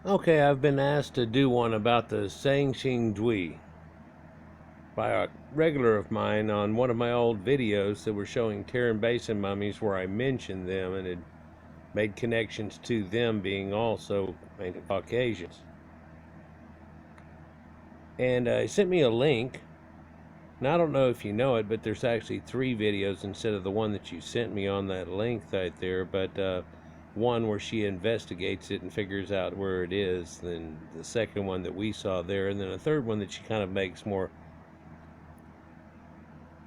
Okay, I've been asked to do one about the Sanxingdui by a regular of mine on one of my old videos that were showing Terran Basin mummies where I mentioned them and had made connections to them being also ancient Caucasians. And he sent me a link. Now, I don't know if you know it, but there's actually 3 videos instead of the one that you sent me on that link right there. But one where she investigates it and figures out where it is, then the second one that we saw there, and then a third one that she kind of makes more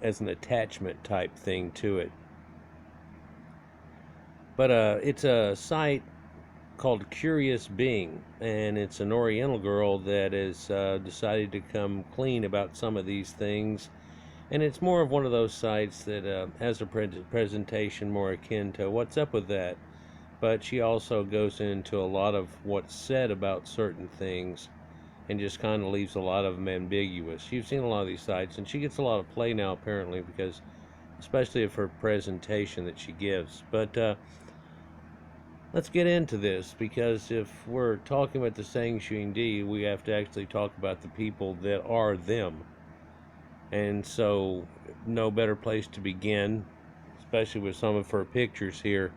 as an attachment type thing to it. But it's a site called Curious Being, and it's an Oriental girl that has decided to come clean about some of these things. And it's more of one of those sites that has a presentation more akin to what's up with that. But she also goes into a lot of what's said about certain things and just kind of leaves a lot of them ambiguous. You've seen a lot of these sites, and she gets a lot of play now apparently because, especially of her presentation that she gives. But let's get into this, because if we're talking about the Sanxingdui, we have to actually talk about the people that are them. And so, no better place to begin, especially with some of her pictures here,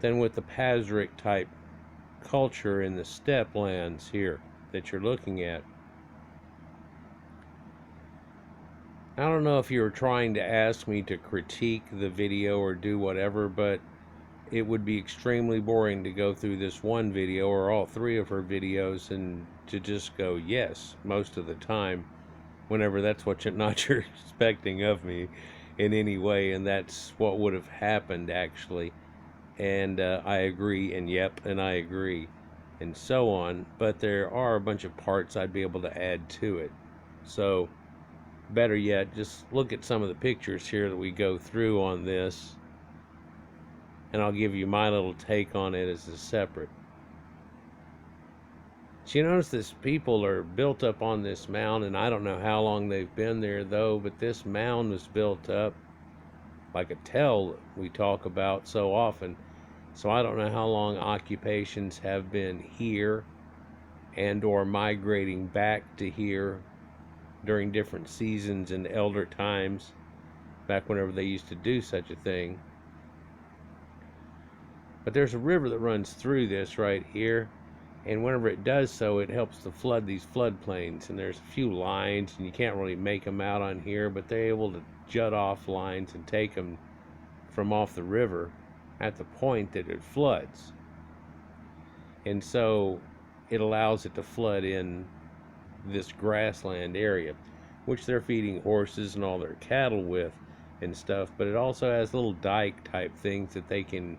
than with the Pazyryk type culture in the steppe lands here that you're looking at. I don't know if you were trying to ask me to critique the video or do whatever, but it would be extremely boring to go through this one video or all 3 of her videos and to just go yes most of the time, whenever that's what you're not you're expecting of me in any way, and that's what would have happened actually. And I agree, and yep, and I agree, and so on. But there are a bunch of parts I'd be able to add to it. So better yet, just look at some of the pictures here that we go through on this, and I'll give you my little take on it as a separate. So you notice this people are built up on this mound, and I don't know how long they've been there though, but this mound was built up like a tell we talk about so often. So I don't know how long occupations have been here and or migrating back to here during different seasons and elder times, back whenever they used to do such a thing. But there's a river that runs through this right here, and whenever it does so, it helps to flood these floodplains. And there's a few lines, and you can't really make them out on here, but they're able to jut off lines and take them from off the river at the point that it floods. And so it allows it to flood in this grassland area, which they're feeding horses and all their cattle with and stuff. But it also has little dike type things that they can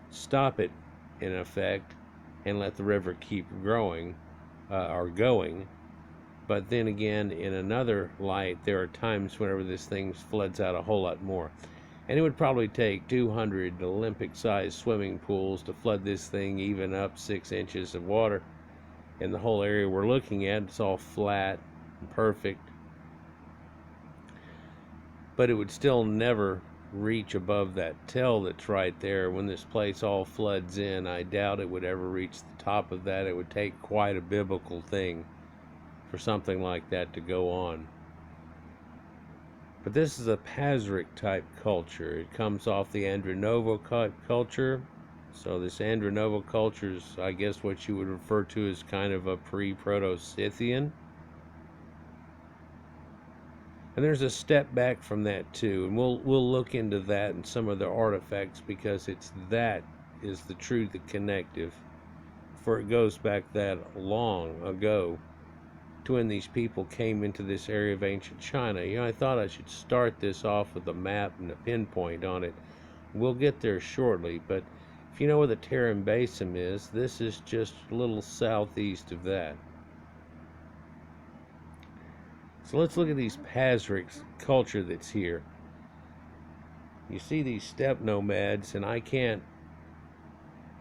stop it in effect and let the river keep growing or going. But then again, in another light, there are times whenever this thing floods out a whole lot more. And it would probably take 200 Olympic-sized swimming pools to flood this thing even up 6 inches of water. And the whole area we're looking at, it's all flat and perfect. But it would still never reach above that tell that's right there. When this place all floods in, I doubt it would ever reach the top of that. It would take quite a biblical thing for something like that to go on. But this is a Pazyryk type culture. It comes off the Andronovo culture. So this Andronovo culture is, I guess, what you would refer to as kind of a pre-Proto-Scythian. And there's a step back from that too, and we'll look into that and some of the artifacts, because that is the true connective, for it goes back that long ago to when these people came into this area of ancient China. I thought I should start this off with a map and a pinpoint on it. We'll get there shortly, but if you know where the Terran Basin is, this is just a little southeast of that. So let's look at these Pazyryk culture that's here. You see these steppe nomads, and I can't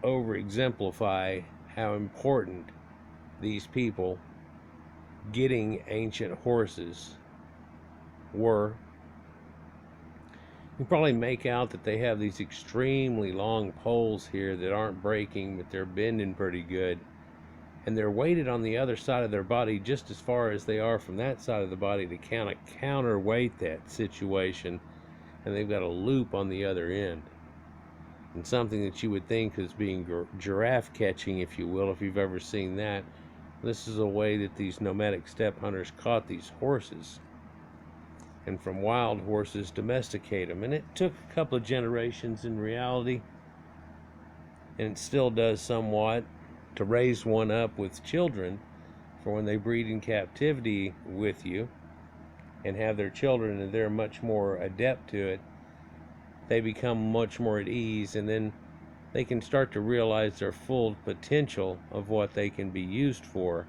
over exemplify how important these people getting ancient horses were. You probably make out that they have these extremely long poles here that aren't breaking, but they're bending pretty good. And they're weighted on the other side of their body just as far as they are from that side of the body to kind of counterweight that situation. And they've got a loop on the other end. And something that you would think is being giraffe catching, if you will, if you've ever seen that. This is a way that these nomadic steppe hunters caught these horses. And from wild horses, domesticate them. And it took a couple of generations in reality, and it still does somewhat, to raise one up with children for when they breed in captivity with you and have their children, and they're much more adept to it. They become much more at ease, and then they can start to realize their full potential of what they can be used for.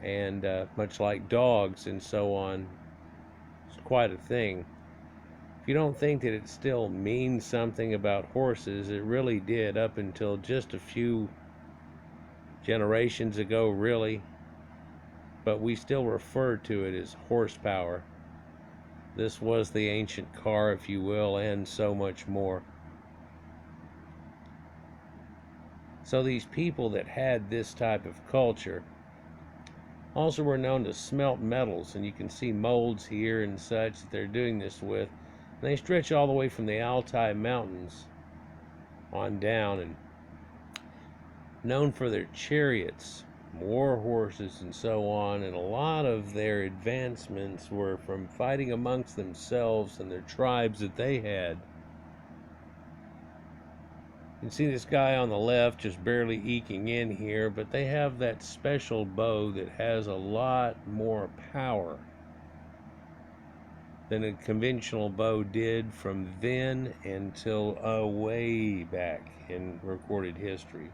And much like dogs and so on, it's quite a thing. If you don't think that it still means something about horses, it really did up until just a few generations ago, really. But we still refer to it as horsepower. This was the ancient car, if you will, and so much more. So these people that had this type of culture also were known to smelt metals, and you can see molds here and such that they're doing this with. And they stretch all the way from the Altai Mountains on down, and known for their chariots, war horses, and so on. And a lot of their advancements were from fighting amongst themselves and their tribes that they had. You can see this guy on the left just barely eking in here, but they have that special bow that has a lot more power than a conventional bow did from then until way back in recorded history.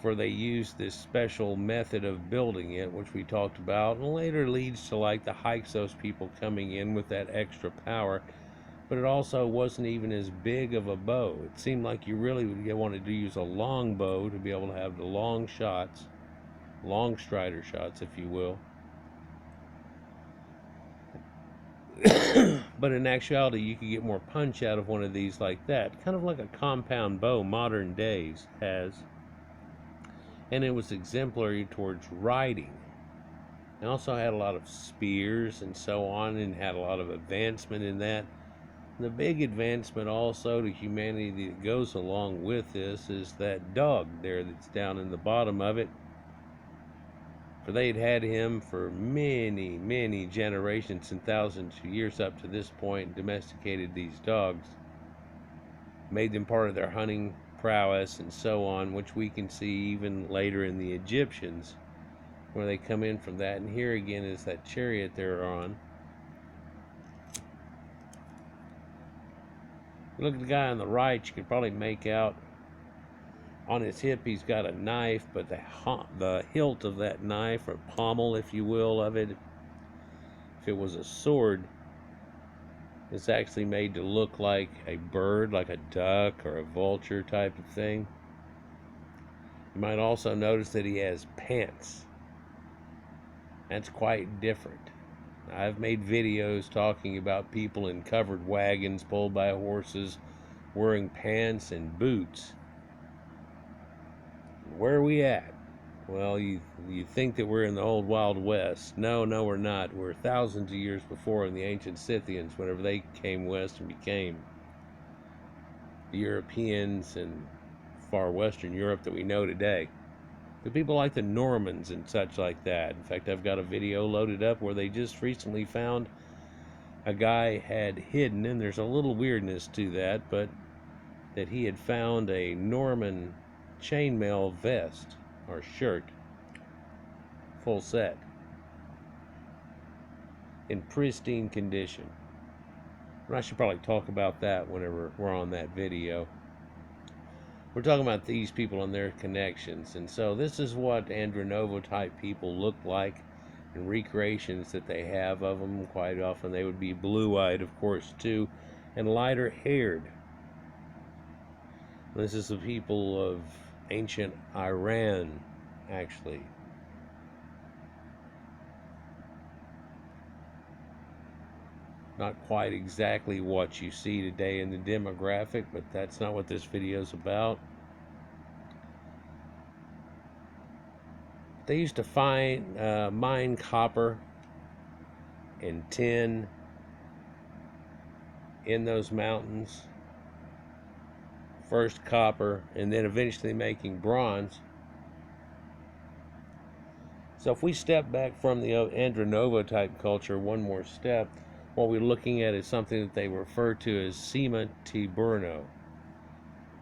For they used this special method of building it, which we talked about, and later leads to like the Hyksos people coming in with that extra power. But it also wasn't even as big of a bow. It seemed like you really wanted to use a long bow to be able to have the long shots, long strider shots, if you will. But in actuality, you could get more punch out of one of these like that, kind of like a compound bow modern days has. And it was exemplary towards riding. It also had a lot of spears and so on, and had a lot of advancement in that. The big advancement also to humanity that goes along with this is that dog there that's down in the bottom of it. For they'd had him for many, many generations and thousands of years up to this point, and domesticated these dogs, made them part of their hunting prowess and so on, which we can see even later in the Egyptians, where they come in from that. And here again is that chariot they're on. Look at the guy on the right, you could probably make out on his hip he's got a knife, but the hilt of that knife, or pommel, if you will, of it, if it was a sword, it's actually made to look like a bird, like a duck or a vulture type of thing. You might also notice that he has pants. That's quite different. I've made videos talking about people in covered wagons pulled by horses wearing pants and boots. Where are we at? Well, you think that we're in the old Wild West. No, we're not. We're thousands of years before in the ancient Scythians, whenever they came west and became the Europeans and far western Europe that we know today. The people like the Normans and such like that. In fact, I've got a video loaded up where they just recently found a guy had hidden, and there's a little weirdness to that, but that he had found a Norman chainmail vest or shirt, full set, in pristine condition. And I should probably talk about that whenever we're on that video. We're talking about these people and their connections. And so this is what Andronovo type people look like, and recreations that they have of them. Quite often they would be blue-eyed, of course, too, and lighter haired. This is the people of ancient Iran, actually. Not quite exactly what you see today in the demographic, but that's not what this video is about. They used to mine copper and tin in those mountains. First copper, and then eventually making bronze. So if we step back from the Andronova type culture one more step, what we're looking at is something that they refer to as cima tiburno,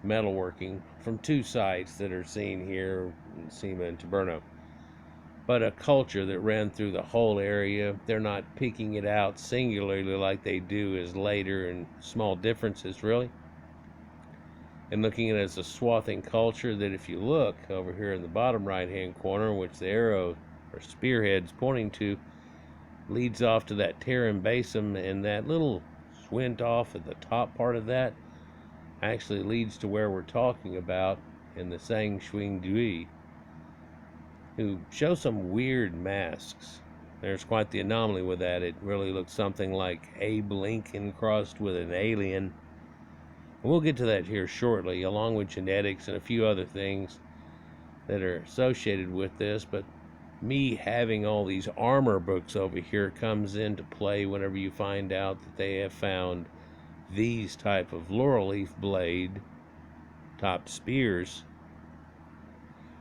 metalworking, from two sites that are seen here, Cima and Tiburno. But a culture that ran through the whole area. They're not picking it out singularly like they do as later, and small differences really. And looking at it as a swathing culture that, if you look over here in the bottom right hand corner, which the arrow or spearhead's pointing to, leads off to that Tarim Basin, and that little squint off at the top part of that actually leads to where we're talking about in the Sanxingdui, who show some weird masks. There's quite the anomaly with that. It really looks something like Abe Lincoln crossed with an alien. And we'll get to that here shortly, along with genetics and a few other things that are associated with this. But me having all these armor books over here comes into play whenever you find out that they have found these type of laurel leaf blade top spears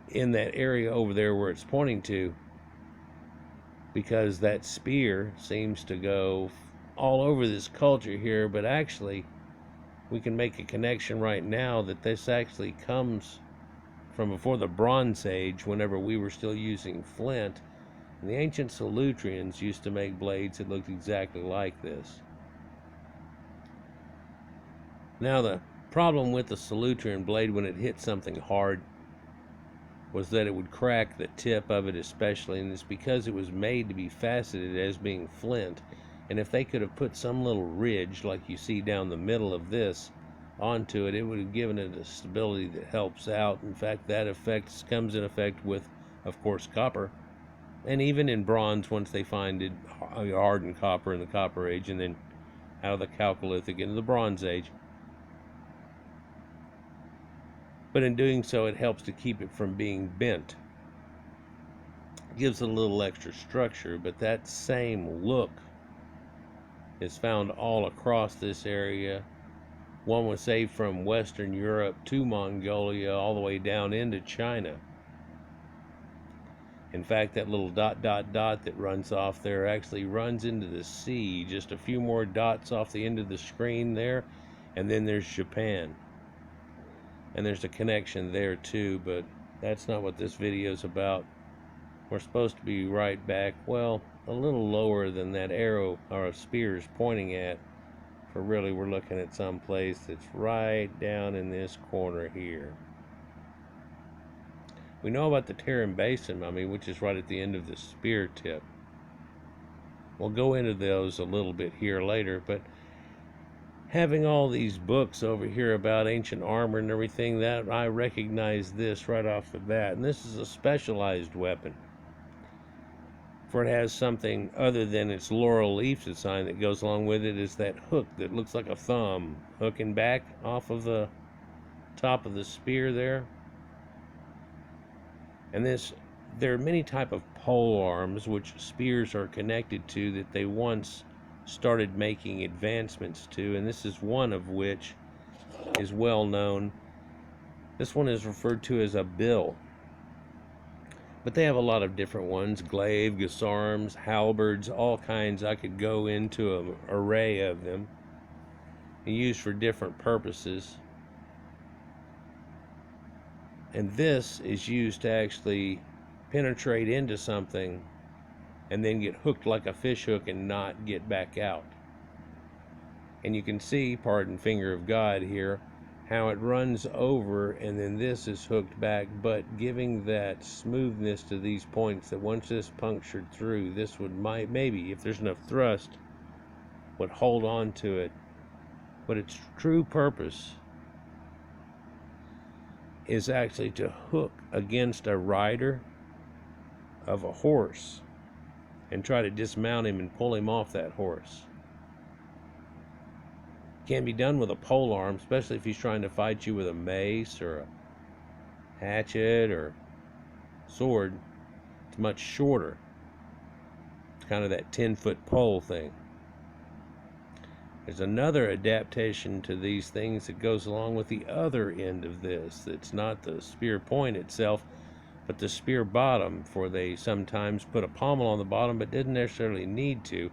in that area over there where it's pointing to, because that spear seems to go all over this culture here. But actually we can make a connection right now that this actually comes from before the Bronze Age, whenever we were still using flint, and the ancient Solutreans used to make blades that looked exactly like this. Now, the problem with the Solutrean blade when it hit something hard was that it would crack the tip of it especially, and it's because it was made to be faceted as being flint. And if they could have put some little ridge like you see down the middle of this onto it, it would have given it a stability that helps out. In fact, that effect comes in effect with, of course, copper, and even in bronze once they find it hardened copper in the Copper Age, and then out of the Chalcolithic into the Bronze Age. But in doing so, it helps to keep it from being bent. It gives it a little extra structure, but that same look is found all across this area. One was saved from Western Europe to Mongolia, all the way down into China. In fact, that little dot that runs off there actually runs into the sea. Just a few more dots off the end of the screen there, and then there's Japan. And there's a connection there too, but that's not what this video is about. We're supposed to be right back, well, a little lower than that arrow or spear is pointing at. For really, we're looking at some place that's right down in this corner here. We know about the Tarim Basin, which is right at the end of the spear tip. We'll go into those a little bit here later, but having all these books over here about ancient armor and everything, that I recognize this right off the bat. And this is a specialized weapon, for it has something other than its laurel leaf design that goes along with it. Is that hook that looks like a thumb hooking back off of the top of the spear there. And there are many type of pole arms which spears are connected to that they once started making advancements to, and this is one of which is well known. This one is referred to as a bill, but they have a lot of different ones: glaive, guisarmes, halberds, all kinds. I could go into an array of them and used for different purposes. And this is used to actually penetrate into something and then get hooked like a fish hook and not get back out. And you can see, pardon finger of God here, how it runs over, and then this is hooked back, but giving that smoothness to these points that once this punctured through, this would maybe, if there's enough thrust, would hold on to it. But its true purpose is actually to hook against a rider of a horse and try to dismount him and pull him off that horse. Can be done with a pole arm, especially if he's trying to fight you with a mace or a hatchet or sword. It's much shorter. It's kind of that 10-foot pole thing. There's another adaptation to these things that goes along with the other end of this. It's not the spear point itself, but the spear bottom, for they sometimes put a pommel on the bottom, but didn't necessarily need to,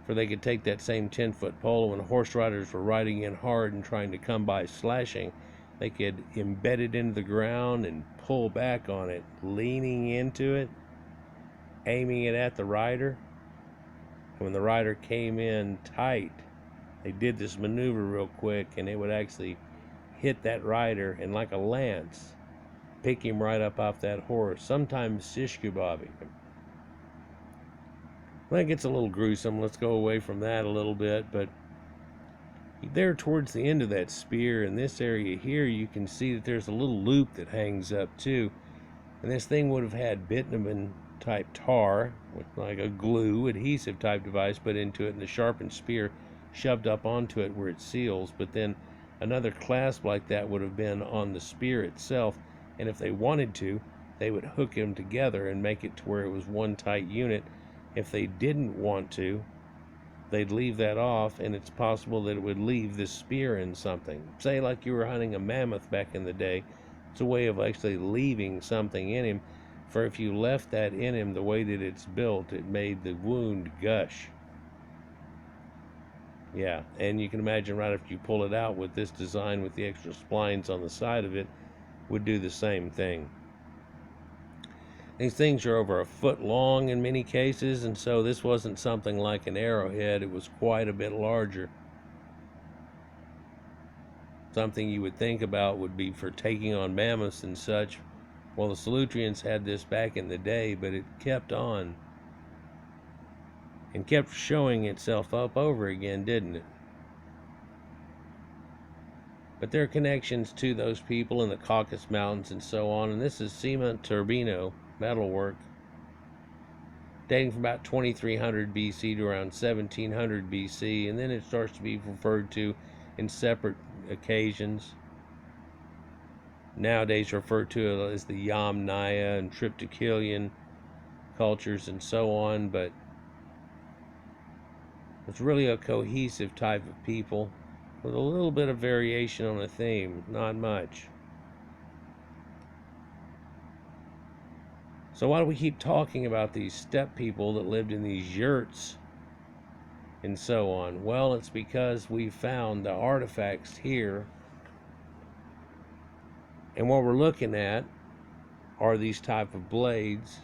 for they could take that same 10-foot pole, when horse riders were riding in hard and trying to come by slashing, they could embed it into the ground and pull back on it, leaning into it, aiming it at the rider. And when the rider came in tight, they did this maneuver real quick, and it would actually hit that rider, and like a lance, pick him right up off that horse, sometimes shish kebabbing him. That gets a little gruesome. Let's go away from that a little bit. But there towards the end of that spear, in this area here, you can see that there's a little loop that hangs up too. And this thing would have had bitumen type tar with like a glue adhesive type device put into it, and the sharpened spear shoved up onto it where it seals. But then another clasp like that would have been on the spear itself, and if they wanted to, they would hook them together and make it to where it was one tight unit. If they didn't want to, they'd leave that off, and it's possible that it would leave this spear in something. Say like you were hunting a mammoth back in the day. It's a way of actually leaving something in him, for if you left that in him the way that it's built, it made the wound gush. Yeah, and you can imagine right after you pull it out with this design with the extra splines on the side of it, would do the same thing. These things are over a foot long in many cases, and so this wasn't something like an arrowhead. It was quite a bit larger. Something you would think about would be for taking on mammoths and such. Well, the Salutrians had this back in the day, but it kept on and kept showing itself up over again, didn't it? But there are connections to those people in the Caucasus Mountains and so on, and this is cement turbino metalwork dating from about 2300 BC to around 1700 BC, and then it starts to be referred to in separate occasions. Nowadays referred to as the Yamnaya and Triptychilian cultures and so on, but it's really a cohesive type of people with a little bit of variation on a theme, not much. So why do we keep talking about these steppe people that lived in these yurts and so on? Well, it's because we found the artifacts here, and what we're looking at are these type of blades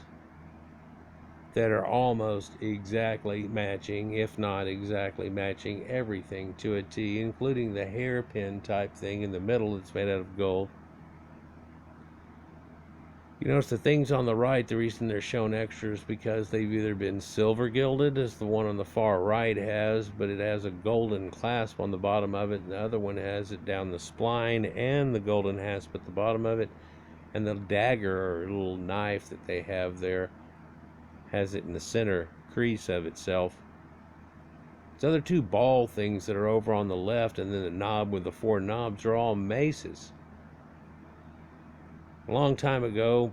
that are almost exactly matching, if not exactly matching, everything to a T, including the hairpin type thing in the middle that's made out of gold. You notice the things on the right, the reason they're shown extra is because they've either been silver gilded, as the one on the far right has, but it has a golden clasp on the bottom of it, and the other one has it down the spline and the golden hasp at the bottom of it, and the dagger or little knife that they have there has it in the center crease of itself. These other two ball things that are over on the left, and then the knob with the four knobs, are all maces. A long time ago,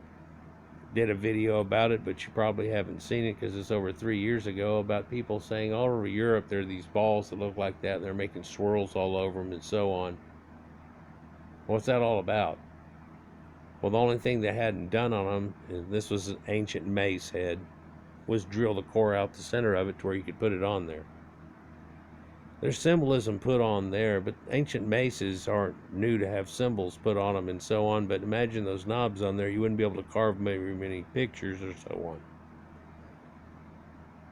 did a video about it, but you probably haven't seen it because it's over 3 years ago, about people saying all over Europe there are these balls that look like that, and they're making swirls all over them and so on. What's that all about? Well, the only thing they hadn't done on them, and this was an ancient mace head, was drill the core out the center of it to where you could put it on there. There's symbolism put on there, but ancient maces aren't new to have symbols put on them and so on. But imagine those knobs on there, you wouldn't be able to carve very many pictures or so on.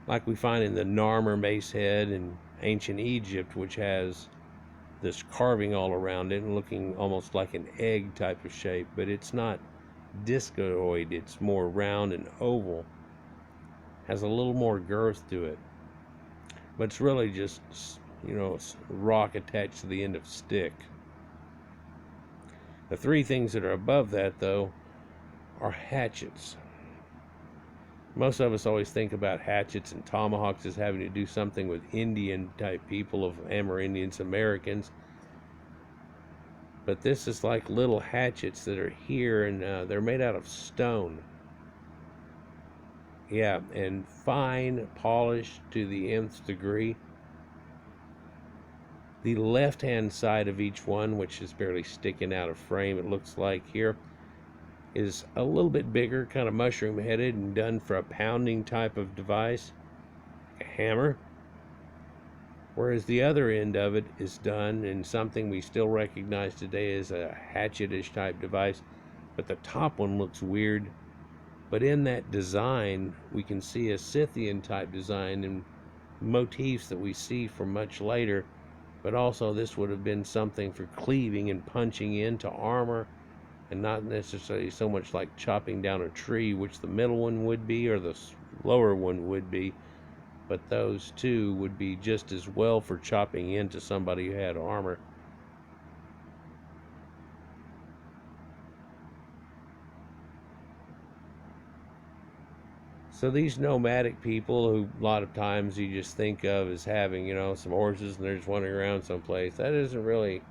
Like we find in the Narmer mace head in ancient Egypt, which has this carving all around it and looking almost like an egg type of shape, but it's not discoid, it's more round and oval. Has a little more girth to it, but it's really just, you know, rock attached to the end of stick. The three things that are above that, though, are hatchets. Most of us always think about hatchets and tomahawks as having to do something with Indian type people of Amerindians, Americans. But this is like little hatchets that are here, and they're made out of stone. Yeah, and fine, polished to the nth degree. The left-hand side of each one, which is barely sticking out of frame, it looks like here, is a little bit bigger, kind of mushroom-headed, and done for a pounding type of device, a hammer. Whereas the other end of it is done in something we still recognize today as a hatchet-ish type device, but the top one looks weird. But in that design, we can see a Scythian type design and motifs that we see from much later. But also this would have been something for cleaving and punching into armor, and not necessarily so much like chopping down a tree, which the middle one would be, or the lower one would be. But those two would be just as well for chopping into somebody who had armor. So these nomadic people, who a lot of times you just think of as having, some horses and they're just wandering around someplace, that isn't really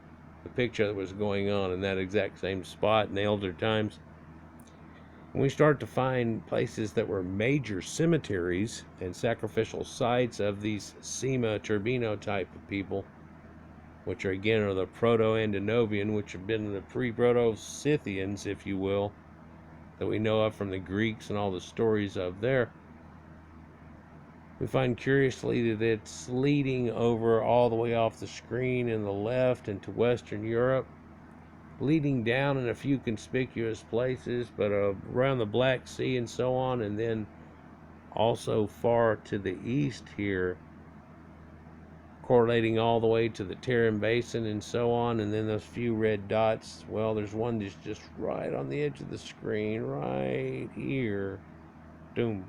the picture that was going on in that exact same spot in the elder times. When we start to find places that were major cemeteries and sacrificial sites of these Sema Turbino type of people, which are again are the proto-Andenavian, which have been the pre-proto-Scythians, if you will, that we know of from the Greeks and all the stories of there. We find curiously that it's leading over all the way off the screen in the left into Western Europe, leading down in a few conspicuous places, but around the Black Sea and so on, and then also far to the east here, correlating all the way to the Tarim Basin and so on. And then those few red dots, well, there's one that's just right on the edge of the screen, right here. Doom.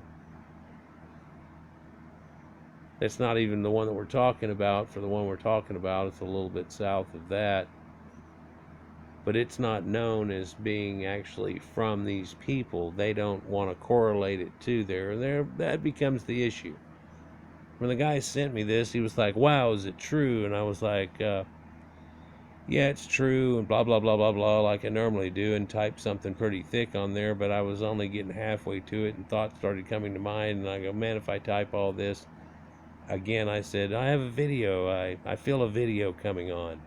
That's not even the one that we're talking about. For the one we're talking about, it's a little bit south of that. But it's not known as being actually from these people. They don't want to correlate it to there. That becomes the issue. When the guy sent me this, he was like, wow, is it true? And I was like, yeah, it's true, and blah, blah, blah, blah, blah, like I normally do, and type something pretty thick on there. But I was only getting halfway to it, and thoughts started coming to mind. And I go, man, if I type all this, again, I said, I have a video. I feel a video coming on.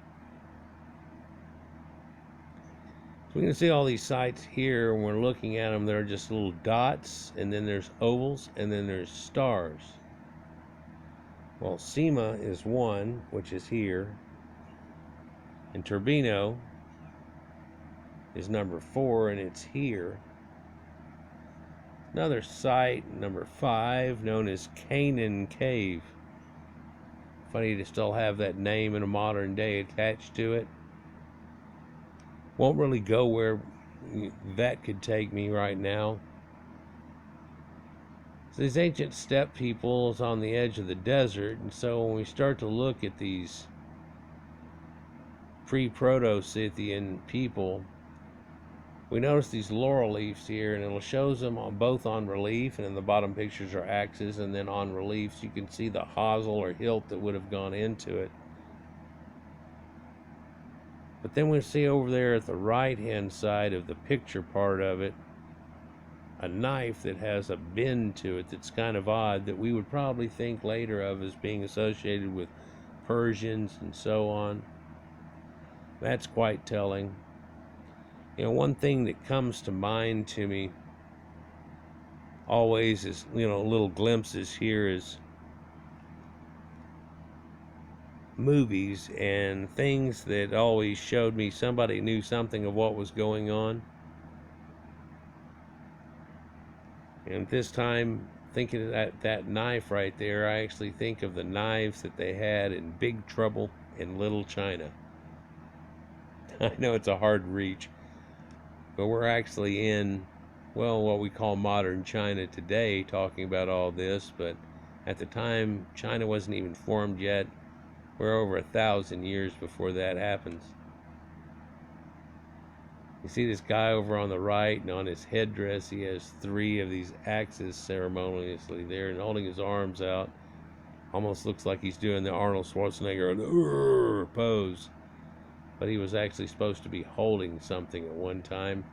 So we can see all these sites here, and we're looking at them. They're just little dots, and then there's ovals, and then there's stars. Well, Sema is one, which is here, and Turbino is number 4, and it's here. Another site, number 5, known as Canaan Cave. Funny to still have that name in a modern day attached to it. Won't really go where that could take me right now. So these ancient steppe peoples on the edge of the desert, and so when we start to look at these pre-proto-Scythian people, we notice these laurel leaves here, and it shows them both on relief, and in the bottom pictures are axes, and then on reliefs you can see the hosel or hilt that would have gone into it. But then we see over there at the right hand side of the picture part of it, a knife that has a bend to it that's kind of odd, that we would probably think later of as being associated with Persians and so on. That's quite telling. One thing that comes to mind to me always is, little glimpses here is movies and things that always showed me somebody knew something of what was going on. And this time, thinking of that knife right there, I actually think of the knives that they had in Big Trouble in Little China. I know it's a hard reach, but we're actually in, what we call modern China today, talking about all this. But at the time, China wasn't even formed yet. We're over 1,000 years before that happens. You see this guy over on the right, and on his headdress he has 3 of these axes ceremoniously there and holding his arms out. Almost looks like he's doing the Arnold Schwarzenegger pose. But he was actually supposed to be holding something at one time.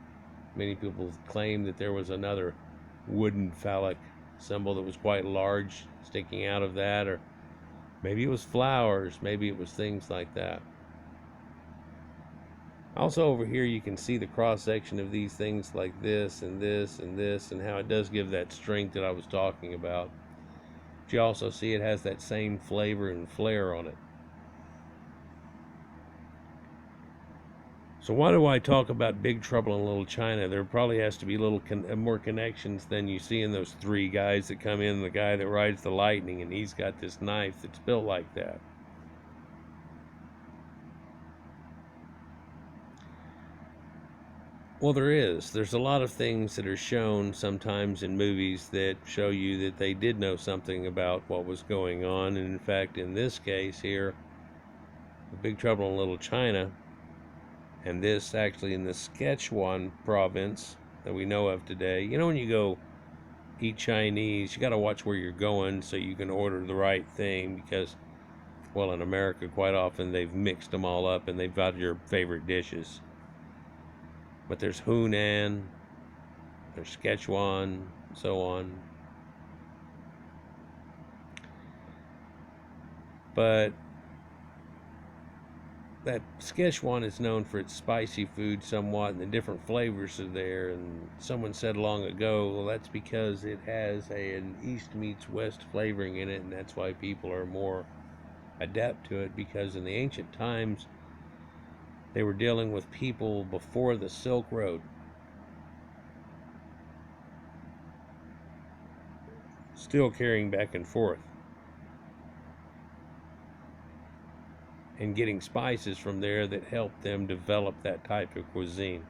Many people claim that there was another wooden phallic symbol that was quite large sticking out of that, or maybe it was flowers, maybe it was things like that. Also over here you can see the cross section of these things like this and this and this, and how it does give that strength that I was talking about. But you also see it has that same flavor and flair on it. So why do I talk about Big Trouble in Little China? There probably has to be more connections than you see in those 3 guys that come in. The guy that rides the lightning, and he's got this knife that's built like that. Well, there's a lot of things that are shown sometimes in movies that show you that they did know something about what was going on. And in fact, in this case here, Big Trouble in Little China, and this actually in the Sichuan province that we know of today. You know, when you go eat Chinese, you got to watch where you're going so you can order the right thing, because, well, in America quite often they've mixed them all up and they've got your favorite dishes. But there's Hunan, there's Sichuan, and so on. But that Sichuan is known for its spicy food somewhat, and the different flavors are there. And someone said long ago, well, that's because it has an East meets West flavoring in it, and that's why people are more adept to it, because in the ancient times they were dealing with people before the Silk Road. Still carrying back and forth and getting spices from there that helped them develop that type of cuisine.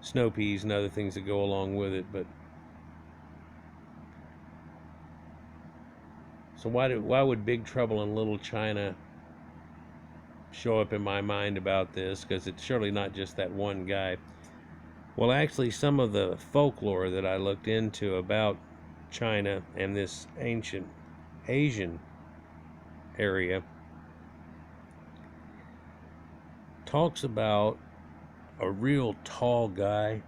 Snow peas and other things that go along with it. But so why would Big Trouble in Little China show up in my mind about this? Because it's surely not just that one guy. Well, actually, some of the folklore that I looked into about China and this ancient Asian area talks about a real tall guy,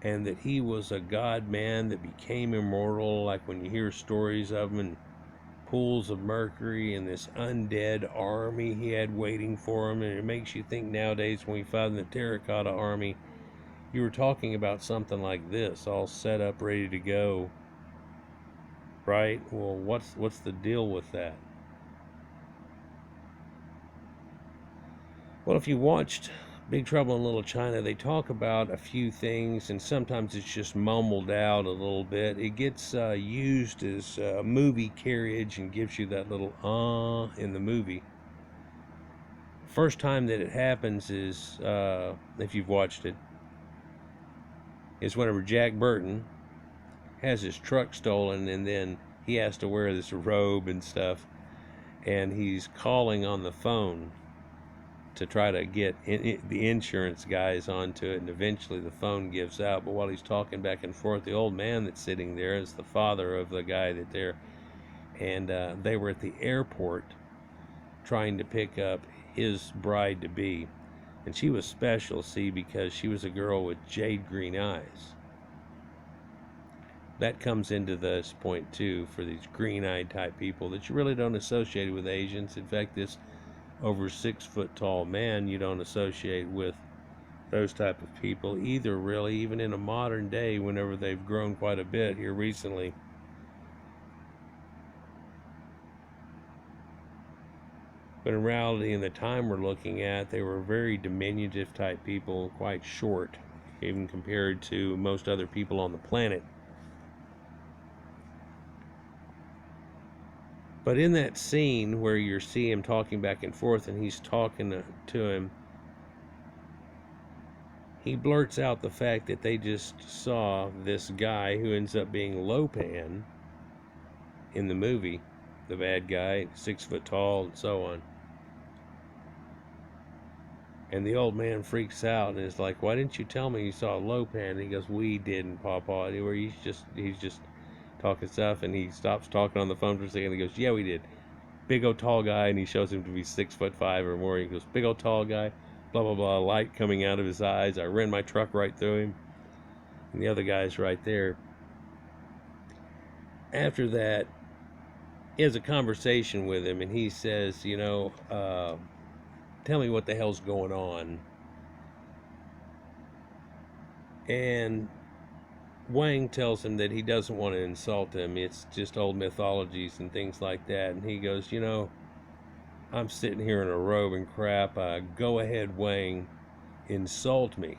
and that he was a god man that became immortal, like when you hear stories of him in pools of mercury, and this undead army he had waiting for him. And it makes you think nowadays, when we found the terracotta army, you were talking about something like this, all set up, ready to go, right? Well, what's the deal with that? Well, if you watched Big Trouble in Little China, they talk about a few things, and sometimes it's just mumbled out a little bit. It gets used as movie carriage and gives you that little in the movie. First time that it happens is, if you've watched it, is whenever Jack Burton has his truck stolen, and then he has to wear this robe and stuff, and he's calling on the phone to try to get the insurance guys onto it, and eventually the phone gives out. But while he's talking back and forth, the old man that's sitting there is the father of the guy that they're, and they were at the airport trying to pick up his bride-to-be, and she was special, see, because she was a girl with jade green eyes. That comes into this point too, for these green-eyed type people that you really don't associate with Asians. In fact, this over 6 foot tall man you don't associate with those type of people either, really, even in a modern day, whenever they've grown quite a bit here recently. But in reality, in the time we're looking at, they were very diminutive type people, quite short, even compared to most other people on the planet. But in that scene where you see him talking back and forth and he's talking to him, he blurts out the fact that they just saw this guy who ends up being Lopan in the movie, the bad guy, 6 foot tall and so on. And the old man freaks out and is like, "Why didn't you tell me you saw a Lopan?" And he goes, "We didn't, Papa." Where he's just talking stuff, and he stops talking on the phone for a second. And he goes, "Yeah, we did. Big old tall guy," and he shows him to be 6'5" or more. He goes, "Big old tall guy, blah blah blah, light coming out of his eyes. I ran my truck right through him." And the other guy's right there. After that, he has a conversation with him, and he says, "Tell me what the hell's going on." And Wang tells him that he doesn't want to insult him. It's just old mythologies and things like that. And he goes, "I'm sitting here in a robe and crap. Go ahead, Wang, insult me."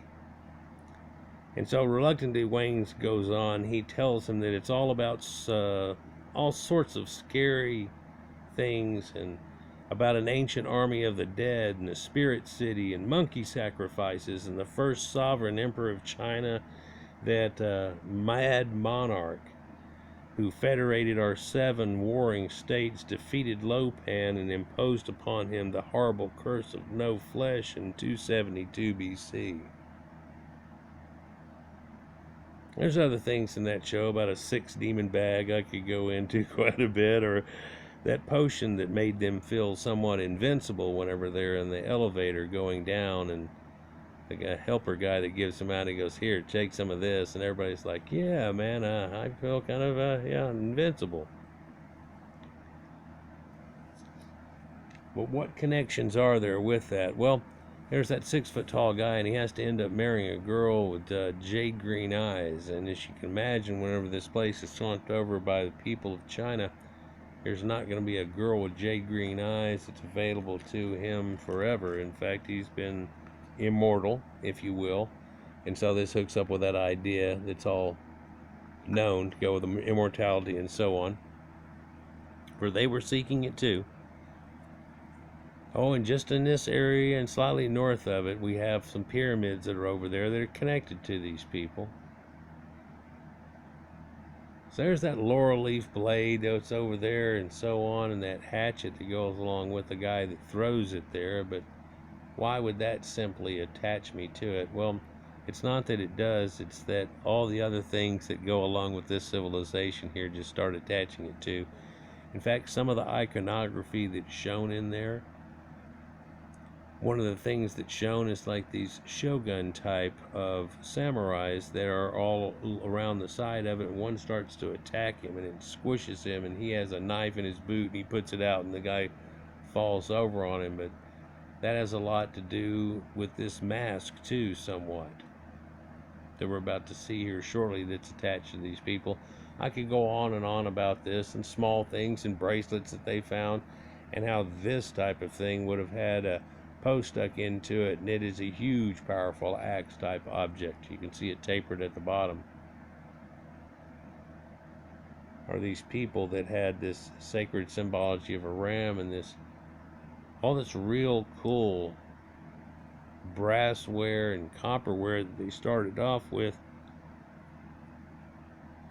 And so reluctantly, Wang goes on. He tells him that it's all about all sorts of scary things, and about an ancient army of the dead and a spirit city and monkey sacrifices and the first sovereign emperor of China, that mad monarch who federated our 7 warring states, defeated Lopan and imposed upon him the horrible curse of no flesh in 272 BC. There's other things in that show about a 6 demon bag I could go into quite a bit, or that potion that made them feel somewhat invincible whenever they're in the elevator going down, and the helper guy that gives them out, he goes, "Here, take some of this," and everybody's like, "Yeah, man, I feel kind of invincible." But what connections are there with that? Well, there's that 6 foot tall guy, and he has to end up marrying a girl with jade green eyes. And as you can imagine, whenever this place is swamped over by the people of China, there's not going to be a girl with jade green eyes that's available to him forever. In fact, he's been immortal, if you will. And so this hooks up with that idea that's all known to go with immortality and so on. For they were seeking it too. Oh, and just in this area and slightly north of it, we have some pyramids that are over there that are connected to these people. So there's that laurel leaf blade that's over there and so on, and that hatchet that goes along with the guy that throws it there. But why would that simply attach me to it? Well, it's not that it does, it's that all the other things that go along with this civilization here just start attaching it to. In fact, some of the iconography that's shown in there, one of the things that's shown is like these shogun type of samurais that are all around the side of it, and one starts to attack him and it squishes him, and he has a knife in his boot and he puts it out and the guy falls over on him. But that has a lot to do with this mask too, somewhat, that we're about to see here shortly, that's attached to these people. I could go on and on about this, and small things and bracelets that they found, and how this type of thing would have had a post stuck into it, and it is a huge, powerful axe type object. You can see it tapered at the bottom. Are these people that had this sacred symbology of a ram, and this all this real cool brassware and copperware that they started off with.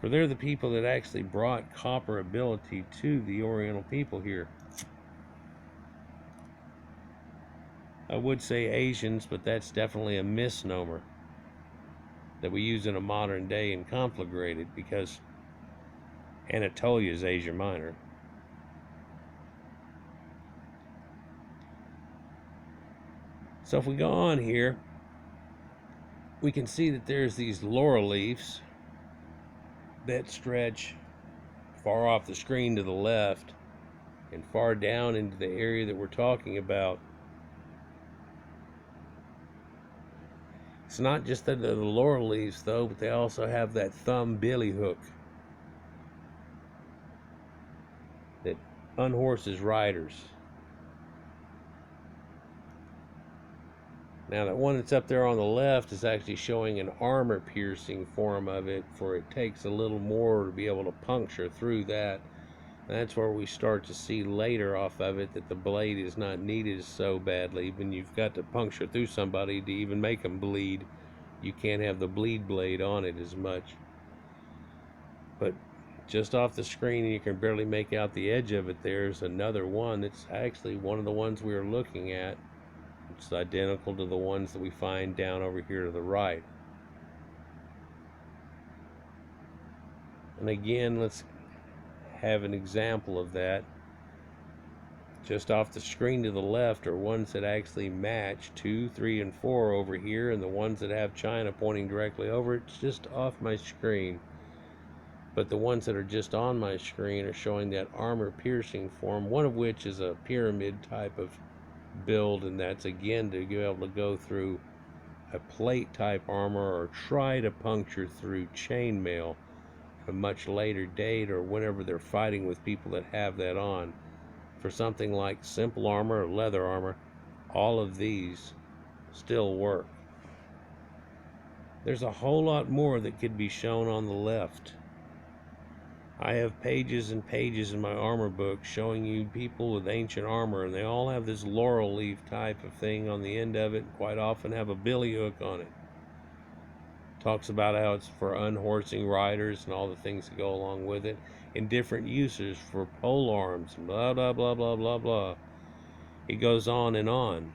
For they're the people that actually brought copper ability to the Oriental people here. I would say Asians, but that's definitely a misnomer that we use in a modern day and conflagrated, because Anatolia is Asia Minor. So if we go on here, we can see that there's these laurel leaves that stretch far off the screen to the left and far down into the area that we're talking about. It's not just the laurel leaves though, but they also have that thumb billy hook that unhorses riders. Now that one that's up there on the left is actually showing an armor piercing form of it, for it takes a little more to be able to puncture through that. And that's where we start to see later off of it that the blade is not needed so badly. When you've got to puncture through somebody to even make them bleed, you can't have the bleed blade on it as much. But just off the screen, you can barely make out the edge of it. There's another one that's actually one of the ones we were looking at. It's identical to the ones that we find down over here to the right. And again, let's have an example of that. Just off the screen to the left are ones that actually match 2, 3, and 4 over here, and the ones that have China pointing directly over it's just off my screen. But the ones that are just on my screen are showing that armor piercing form, one of which is a pyramid type of build, and that's again to be able to go through a plate type armor or try to puncture through chainmail at a much later date or whenever they're fighting with people that have that on. For something like simple armor or leather armor, all of these still work. There's a whole lot more that could be shown on the left. I have pages and pages in my armor book showing you people with ancient armor, and they all have this laurel leaf type of thing on the end of it, and quite often have a billy hook on it. Talks about how it's for unhorsing riders and all the things that go along with it, and different uses for pole arms, and blah, blah, blah, blah, blah, blah. It goes on and on.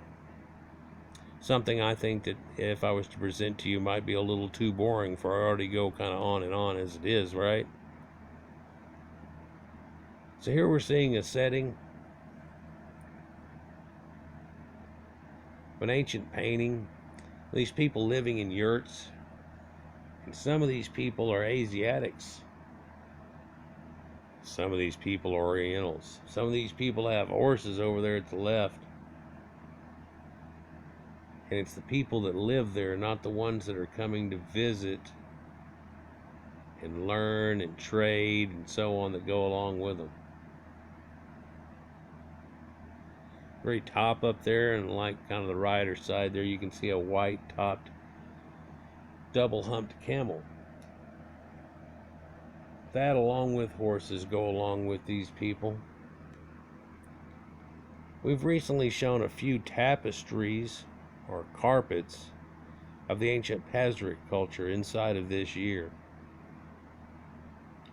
Something I think that if I was to present to you might be a little too boring, for I already go kind of on and on as it is, right? So here we're seeing a setting of an ancient painting. These people living in yurts. And some of these people are Asiatics. Some of these people are Orientals. Some of these people have horses over there at the left. And it's the people that live there, not the ones that are coming to visit and learn and trade and so on that go along with them. Very top up there, and like kind of the rider side there, you can see a white topped double humped camel. That along with horses go along with these people. We've recently shown a few tapestries or carpets of the ancient Pazyryk culture inside of this year.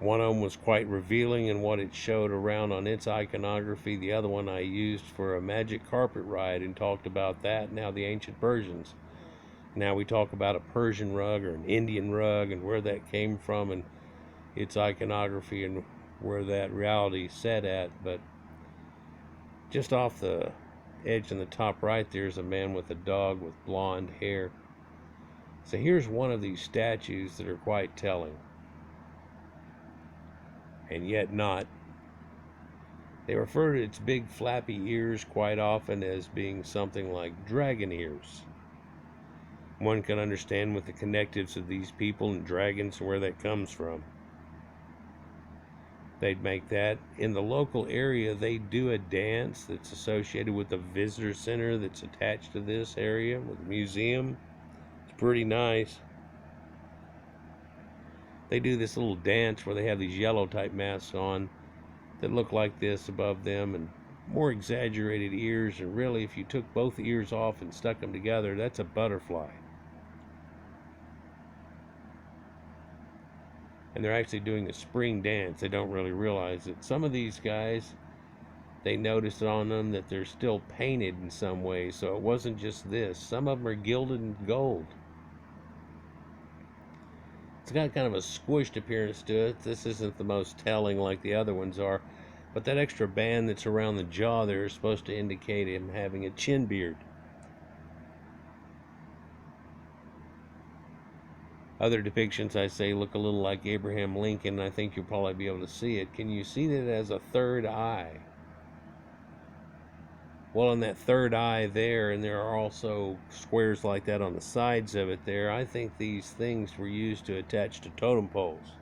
One of them was quite revealing in what it showed around on its iconography. The other one I used for a magic carpet ride and talked about that, now the ancient Persians. Now we talk about a Persian rug or an Indian rug and where that came from and its iconography and where that reality set at. But just off the edge in the top right, there's a man with a dog with blonde hair. So here's one of these statues that are quite telling. And yet not. They refer to its big flappy ears quite often as being something like dragon ears. One can understand with the connectives of these people and dragons and where that comes from. They'd make that. In the local area, they do a dance that's associated with the visitor center that's attached to this area with the museum. It's pretty nice. They do this little dance where they have these yellow type masks on that look like this above them and more exaggerated ears, and really if you took both ears off and stuck them together, that's a butterfly. And they're actually doing a spring dance. They don't really realize it. Some of these guys, they noticed on them that they're still painted in some way, so it wasn't just this. Some of them are gilded in gold. It's got kind of a squished appearance to it. This isn't the most telling like the other ones are, but that extra band that's around the jaw there is supposed to indicate him having a chin beard. Other depictions, I say, look a little like Abraham Lincoln. I think you'll probably be able to see it. Can you see that it has a third eye? Well, in that third eye there, and there are also squares like that on the sides of it there, I think these things were used to attach to totem poles.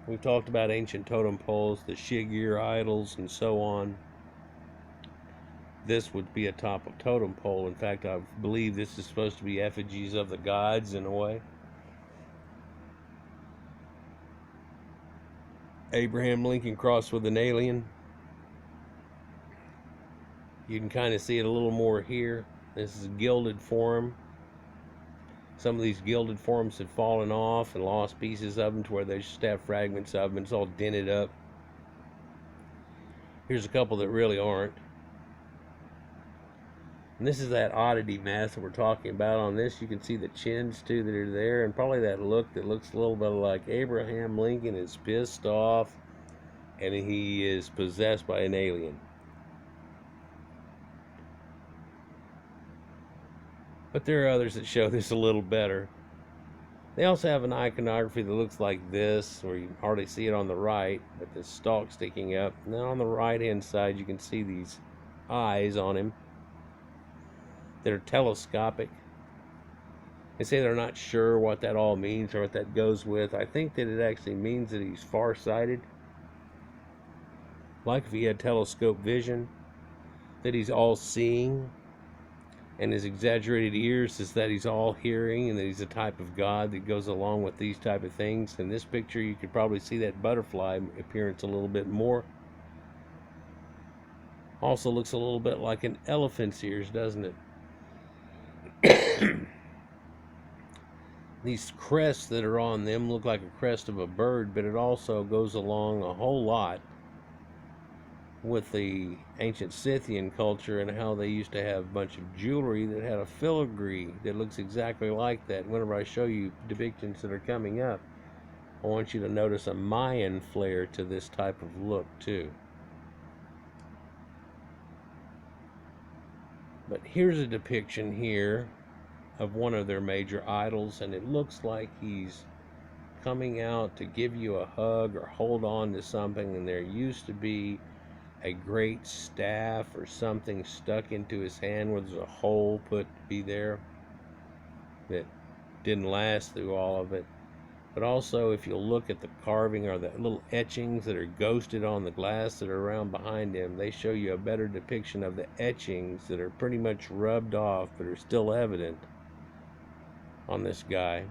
We've talked about ancient totem poles, the Shigir idols, and so on. This would be a top of totem pole. In fact, I believe this is supposed to be effigies of the gods in a way. Abraham Lincoln crossed with an alien. You can kind of see it a little more here. This is a gilded form. Some of these gilded forms had fallen off and lost pieces of them to where they just have fragments of them. It's all dented up. Here's a couple that really aren't. And this is that oddity mask that we're talking about. On this, you can see the chins too that are there, and probably that look that looks a little bit like Abraham Lincoln is pissed off and he is possessed by an alien. But there are others that show this a little better. They also have an iconography that looks like this, where you can hardly see it on the right, but the stalk sticking up. And then on the right hand side, you can see these eyes on him that are telescopic. They say they're not sure what that all means or what that goes with. I think that it actually means that he's farsighted, like if he had telescope vision, that he's all seeing, and his exaggerated ears is that he's all hearing, and that he's a type of god that goes along with these type of things. In this picture, you could probably see that butterfly appearance a little bit more. Also looks a little bit like an elephant's ears, doesn't it? These crests that are on them look like a crest of a bird, but it also goes along a whole lot with the ancient Scythian culture and how they used to have a bunch of jewelry that had a filigree that looks exactly like that. Whenever I show you depictions that are coming up, I want you to notice a Mayan flair to this type of look too. But here's a depiction here of one of their major idols, and it looks like he's coming out to give you a hug or hold on to something, and there used to be a great staff or something stuck into his hand where there's a hole put to be there that didn't last through all of it. But also, if you'll look at the carving or the little etchings that are ghosted on the glass that are around behind him, they show you a better depiction of the etchings that are pretty much rubbed off but are still evident on this guy.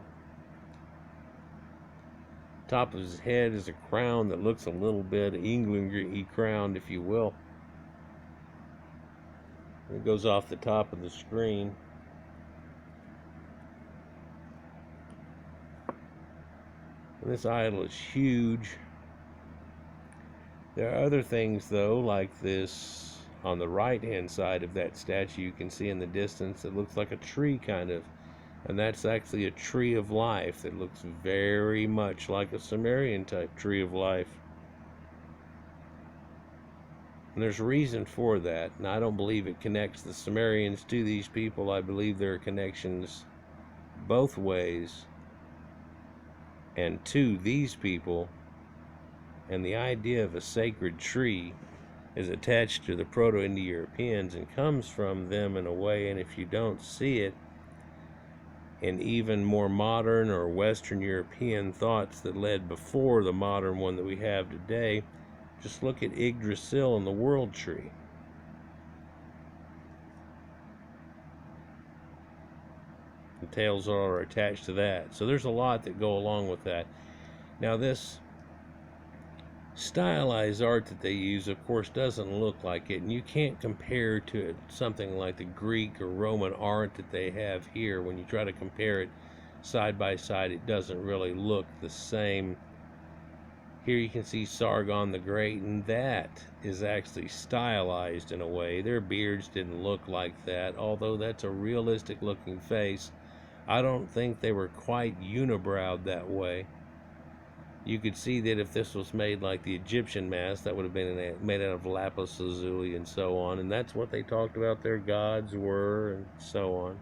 Top of his head is a crown that looks a little bit England-y crowned, if you will. It goes off the top of the screen. And this idol is huge. There are other things, though, like this on the right-hand side of that statue. You can see in the distance it looks like a tree, kind of. And that's actually a tree of life that looks very much like a Sumerian type tree of life. And there's reason for that. And I don't believe it connects the Sumerians to these people. I believe there are connections both ways and to these people. And the idea of a sacred tree is attached to the Proto-Indo-Europeans and comes from them in a way. And if you don't see it in even more modern or Western European thoughts that led before the modern one that we have today, just look at Yggdrasil and the World Tree. The tales are attached to that. So there's a lot that go along with that. Now this stylized art that they use, of course, doesn't look like it, and you can't compare to it something like the Greek or Roman art that they have here. When you try to compare it side by side, it doesn't really look the same. Here you can see Sargon the Great, and that is actually stylized in a way. Their beards didn't look like that, although that's a realistic looking face. I don't think they were quite unibrowed that way. You could see that if this was made like the Egyptian mask, that would have been made out of lapis lazuli and so on. And that's what they talked about their gods were and so on.